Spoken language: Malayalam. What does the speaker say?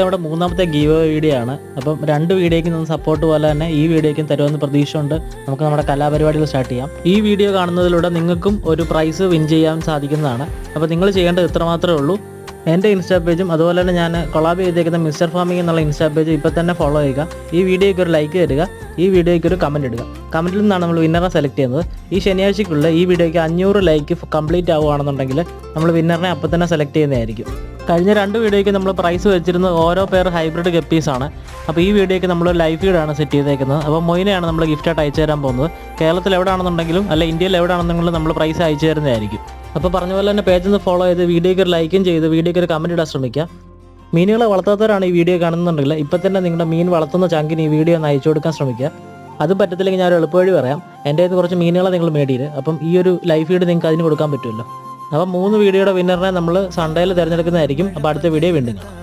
നമ്മുടെ മൂന്നാമത്തെ ഗീവ് വീഡിയോ ആണ്. അപ്പം 2 വീഡിയോയ്ക്ക് നിന്ന് സപ്പോർട്ട് പോലെ തന്നെ ഈ വീഡിയോയ്ക്കും തരുമെന്ന് പ്രതീക്ഷയുണ്ട്. നമുക്ക് നമ്മുടെ കലാപരിപാടികൾ സ്റ്റാർട്ട് ചെയ്യാം. ഈ വീഡിയോ കാണുന്നതിലൂടെ നിങ്ങൾക്കും ഒരു പ്രൈസ് വിൻ ചെയ്യാൻ സാധിക്കുന്നതാണ്. അപ്പോൾ നിങ്ങൾ ചെയ്യേണ്ടത് ഇത്ര മാത്രമേ ഉള്ളൂ. എൻ്റെ ഇൻസ്റ്റാ പേജും അതുപോലെ തന്നെ ഞാൻ കൊളാബ് ചെയ്തേക്കുന്ന മിസ്റ്റർ ഫാമിംഗ് എന്നുള്ള ഇൻസ്റ്റാ പേജ് ഇപ്പോൾ തന്നെ ഫോളോ ചെയ്യുക. ഈ വീഡിയോയ്ക്ക് ഒരു ലൈക്ക് തരിക, ഈ വീഡിയോയ്ക്ക് ഒരു കമൻറ്റ് ഇടുക. കമൻറ്റിൽ നിന്നാണ് നമ്മൾ വിന്നറെ സെലക്ട് ചെയ്യുന്നത്. ഈ ശനിയാഴ്ചയ്ക്കുള്ള ഈ വീഡിയോയ്ക്ക് 500 ലൈക്ക് കംപ്ലീറ്റ് ആവുകയാണെന്നുണ്ടെങ്കിൽ നമ്മൾ വിന്നറിനെ അപ്പോൾ തന്നെ സെലക്ട് ചെയ്യുന്നതായിരിക്കും. കഴിഞ്ഞ 2 വീഡിയോയ്ക്ക് നമ്മൾ പ്രൈസ് വെച്ചിരുന്നത് ഓരോ പേർ ഹൈബ്രിഡ് ഗപ്പീസാണ്. അപ്പോൾ ഈ വീഡിയോയ്ക്ക് നമ്മൾ ലൈവ് ഫീഡാണ് സെറ്റ് ചെയ്തേക്കുന്നത്. അപ്പോൾ മൊയിനെയാണ് നമ്മൾ ഗിഫ്റ്റായിട്ട് അയച്ചു തരാൻ പോകുന്നത്. കേരളത്തിൽ എവിടെയാണെന്നുണ്ടെങ്കിലും അല്ല ഇന്ത്യയിൽ എവിടെയാണെന്നുണ്ടെങ്കിലും നമ്മൾ പ്രൈസ് അയച്ചു തരുന്നതായിരിക്കും. അപ്പോൾ പറഞ്ഞ പോലെ തന്നെ പേജിൽ നിന്ന് ഫോളോ ചെയ്ത് വീഡിയോയ്ക്ക് ഒരു ലൈക്കും ചെയ്ത് വീഡിയോയ്ക്ക് ഒരു കമൻറ്റ് ഇടാൻ ശ്രമിക്കുക. മീനുകളെ വളർത്താത്തവരാണ് ഈ വീഡിയോ കാണുന്നുണ്ടെങ്കിൽ ഇപ്പോൾ തന്നെ നിങ്ങളുടെ മീൻ വളർത്തുന്ന ചങ്കിന് ഈ വീഡിയോ ഒന്ന് അയച്ചു കൊടുക്കാൻ ശ്രമിക്കുക. അതും പറ്റത്തില്ലെങ്കിൽ ഞാൻ ഒരു എളുപ്പവഴി പറയാം. എൻ്റെ കയ്യിൽ കുറച്ച് മീനുകളെ നിങ്ങൾ മേടിയിട്ട് അപ്പം ഈ ഒരു ലൈവ് ഫീഡ് നിങ്ങൾക്ക് അതിന് കൊടുക്കാൻ പറ്റുമല്ലോ. അപ്പം 3 വീഡിയോയുടെ വിന്നറിനെ നമ്മൾ സൺഡേയിൽ തിരഞ്ഞെടുക്കുന്നതായിരിക്കും. അപ്പോൾ അടുത്ത വീഡിയോ വീണ്ടും കാണാം.